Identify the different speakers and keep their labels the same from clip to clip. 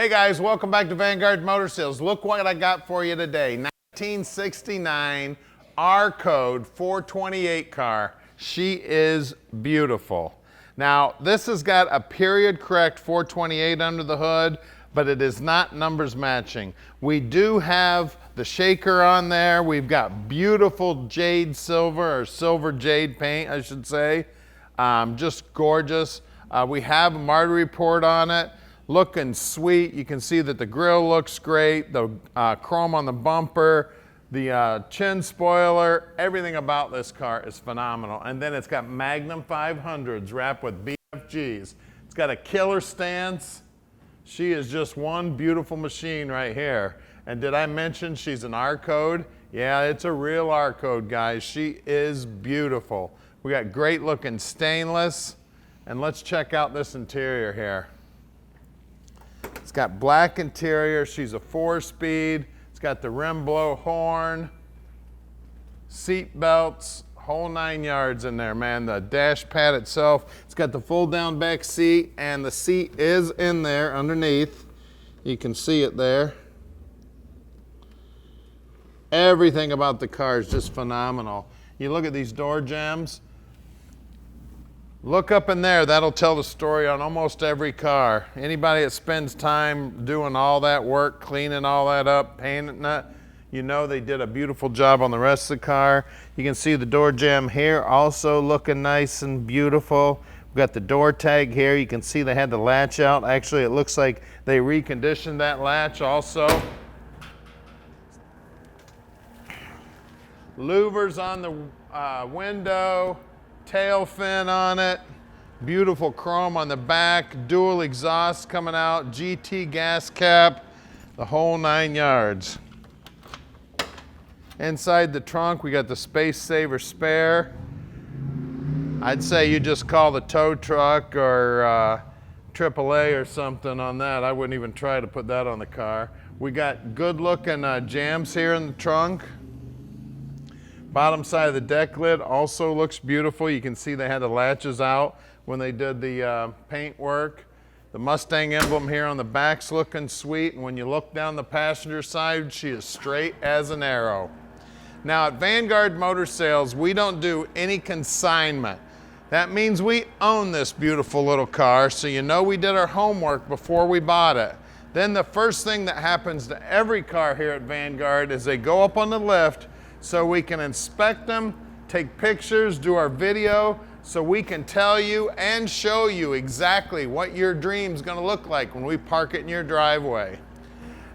Speaker 1: Hey guys, welcome back to Vanguard Motor Sales. Look what I got for you today. 1969 R code 428 car. She is beautiful. Now, this has got a period correct 428 under the hood, but it is not numbers matching. We do have the shaker on there. We've got beautiful jade silver, or silver jade paint, I should say. Just gorgeous. We have a Marti Report on it. Looking sweet. You can see that the grille looks great, the chrome on the bumper, the chin spoiler, everything about this car is phenomenal. And then it's got Magnum 500s wrapped with BFGs. It's got a killer stance. She is just one beautiful machine right here. And did I mention she's an R code? Yeah, it's a real R code, guys. She is beautiful. We got great looking stainless. And let's check out this interior here. It's got black interior. She's a 4-speed. It's got the rim blow horn, seat belts, whole 9 yards in there, man. The dash pad itself, it's got the fold down back seat, and the seat is in there underneath. You can see it there. Everything about the car is just phenomenal. You look at these door jambs. Look up in there, that'll tell the story on almost every car. Anybody that spends time doing all that work, cleaning all that up, painting it, you know they did a beautiful job on the rest of the car. You can see the door jamb here also looking nice and beautiful. We've got the door tag here. You can see they had the latch out. Actually, it looks like they reconditioned that latch also. Louvers on the window. Tail fin on it, beautiful chrome on the back, dual exhaust coming out, GT gas cap, the whole 9 yards. Inside the trunk, we got the Space Saver spare. I'd say you just call the tow truck or AAA or something on that. I wouldn't even try to put that on the car. We got good looking jams here in the trunk. Bottom side of the deck lid also looks beautiful. You can see they had the latches out when they did the paint work. The Mustang emblem here on the back's looking sweet, and when you look down the passenger side, she is straight as an arrow. Now at Vanguard Motor Sales, we don't do any consignment. That means we own this beautiful little car, so you know we did our homework before we bought it. Then the first thing that happens to every car here at Vanguard is they go up on the lift so we can inspect them, take pictures, do our video, so we can tell you and show you exactly what your dream's gonna look like when we park it in your driveway.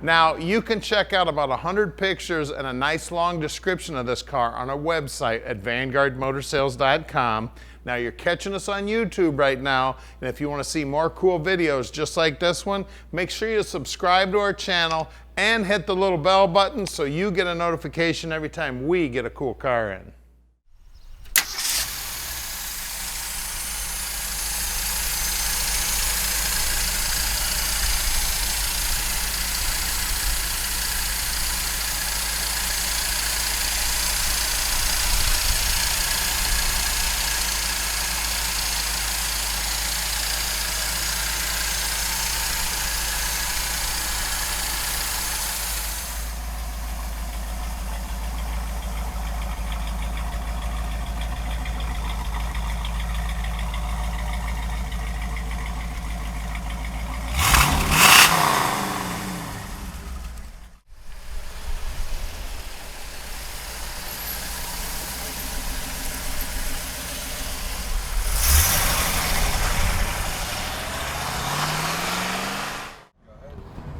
Speaker 1: Now, you can check out about 100 pictures and a nice long description of this car on our website at VanguardMotorsales.com. Now, you're catching us on YouTube right now, and if you want to see more cool videos just like this one, make sure you subscribe to our channel and hit the little bell button so you get a notification every time we get a cool car in.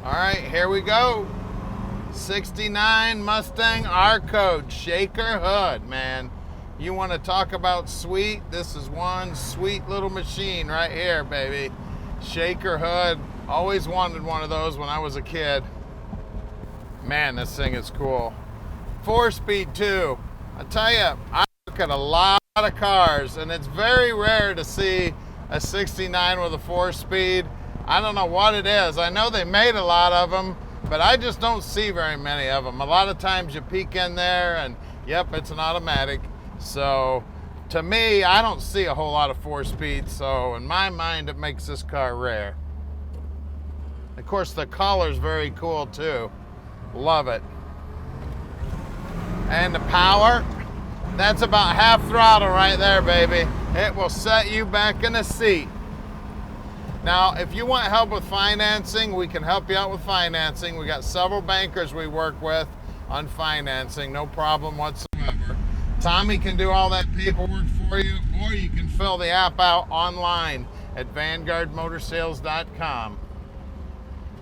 Speaker 1: All right, here we go. 69 Mustang R code, shaker hood, man. You want to talk about sweet? This is one sweet little machine right here, baby. Shaker hood. Always wanted one of those when I was a kid. Man, this thing is cool. 4-speed too. I tell you, I look at a lot of cars, and it's very rare to see a 69 with a 4-speed. I don't know what it is. I know they made a lot of them, but I just don't see very many of them. A lot of times you peek in there and yep, it's an automatic. So to me, I don't see a whole lot of 4-speed. So in my mind, it makes this car rare. Of course, the color's very cool too. Love it. And the power, that's about half throttle right there, baby. It will set you back in the seat. Now, if you want help with financing, we can help you out with financing. We got several bankers we work with on financing, no problem whatsoever. Tommy can do all that paperwork for you, or you can fill the app out online at VanguardMotorsales.com.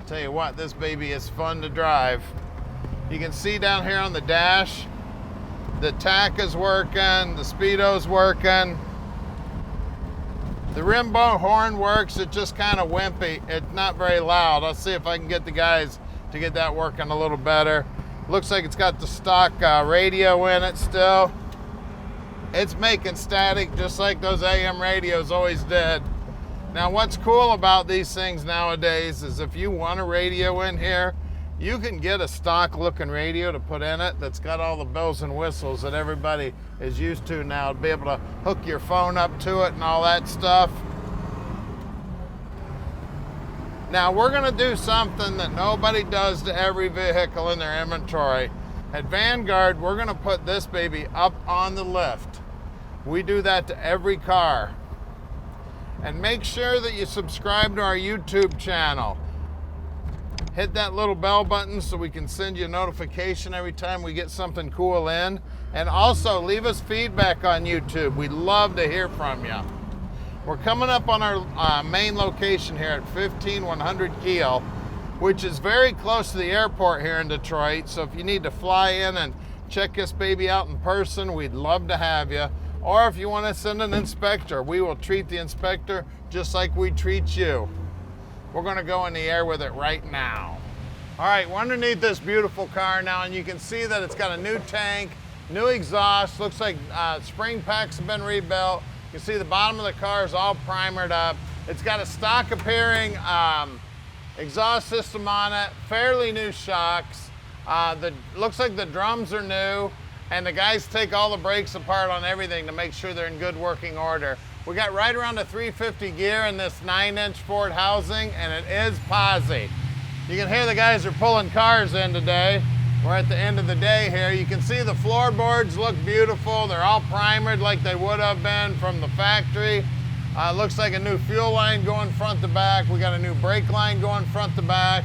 Speaker 1: Tell you what, this baby is fun to drive. You can see down here on the dash, the tack is working, the speedo's working. The rim bow horn works, it's just kind of wimpy. It's not very loud. I'll see if I can get the guys to get that working a little better. Looks like it's got the stock radio in it still. It's making static just like those AM radios always did. Now what's cool about these things nowadays is if you want a radio in here, you can get a stock looking radio to put in it that's got all the bells and whistles that everybody is used to now, to be able to hook your phone up to it and all that stuff. Now we're gonna do something that nobody does to every vehicle in their inventory. At Vanguard, we're gonna put this baby up on the lift. We do that to every car. And make sure that you subscribe to our YouTube channel. Hit that little bell button so we can send you a notification every time we get something cool in. And also leave us feedback on YouTube. We'd love to hear from you. We're coming up on our main location here at 15100 Keel, which is very close to the airport here in Detroit. So if you need to fly in and check this baby out in person, we'd love to have you. Or if you want to send an inspector, we will treat the inspector just like we treat you. We're going to go in the air with it right now. All right, we're underneath this beautiful car now, and you can see that it's got a new tank, new exhaust. Looks like spring packs have been rebuilt. You can see the bottom of the car is all primered up. It's got a stock appearing exhaust system on it, fairly new shocks. Looks like the drums are new, and the guys take all the brakes apart on everything to make sure they're in good working order. We got right around a 350 gear in this 9-inch Ford housing, and it is Posi. You can hear the guys are pulling cars in today. We're at the end of the day here. You can see the floorboards look beautiful. They're all primered like they would have been from the factory. Looks like a new fuel line going front to back. We got a new brake line going front to back.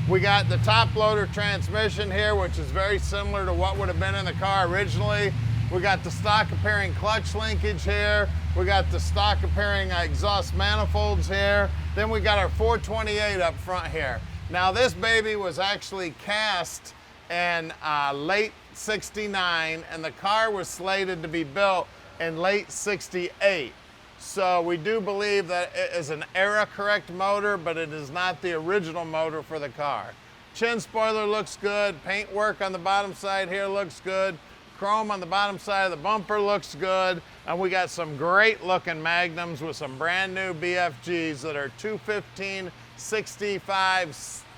Speaker 1: We got the Toploader transmission here, which is very similar to what would have been in the car originally. We got the stock appearing clutch linkage here. We got the stock appearing exhaust manifolds here. Then we got our 428 up front here. Now this baby was actually cast in late '69, and the car was slated to be built in late '68. So we do believe that it is an era correct motor, but it is not the original motor for the car. Chin spoiler looks good. Paint work on the bottom side here looks good. Chrome on the bottom side of the bumper looks good. And we got some great looking Magnums with some brand new BFGs that are 215, 65,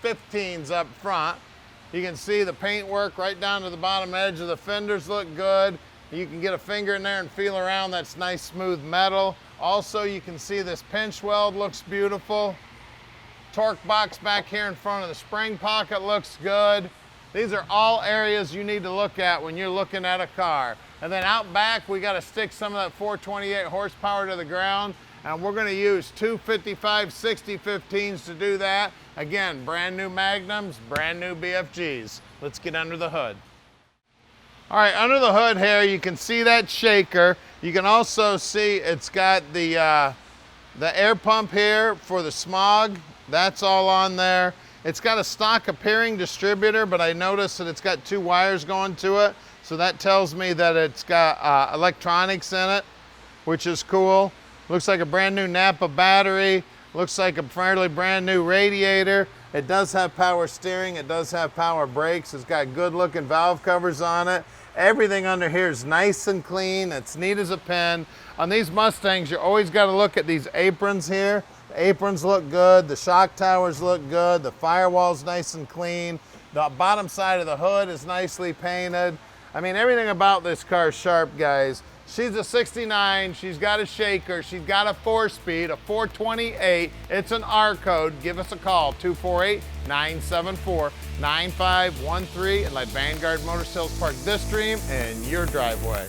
Speaker 1: 15s up front. You can see the paint work right down to the bottom edge of the fenders look good. You can get a finger in there and feel around. That's nice smooth metal. Also, you can see this pinch weld looks beautiful. Torque box back here in front of the spring pocket looks good. These are all areas you need to look at when you're looking at a car. And then out back, we got to stick some of that 428 horsepower to the ground, and we're going to use two 55/60/15s to do that. Again, brand new Magnums, brand new BFGs. Let's get under the hood. All right, under the hood here, you can see that shaker. You can also see it's got the air pump here for the smog. That's all on there. It's got a stock appearing distributor, but I noticed that it's got two wires going to it. So that tells me that it's got electronics in it, which is cool. Looks like a brand new Napa battery. Looks like a fairly brand new radiator. It does have power steering. It does have power brakes. It's got good looking valve covers on it. Everything under here is nice and clean. It's neat as a pin. On these Mustangs, you always got to look at these aprons here. The aprons look good. The shock towers look good. The firewall's nice and clean. The bottom side of the hood is nicely painted. I mean, everything about this car is sharp, guys. She's a 69, she's got a shaker, she's got a 4-speed, a 428. It's an R code. Give us a call, 248-974-9513, and let Vanguard Motor Sales park this dream in your driveway.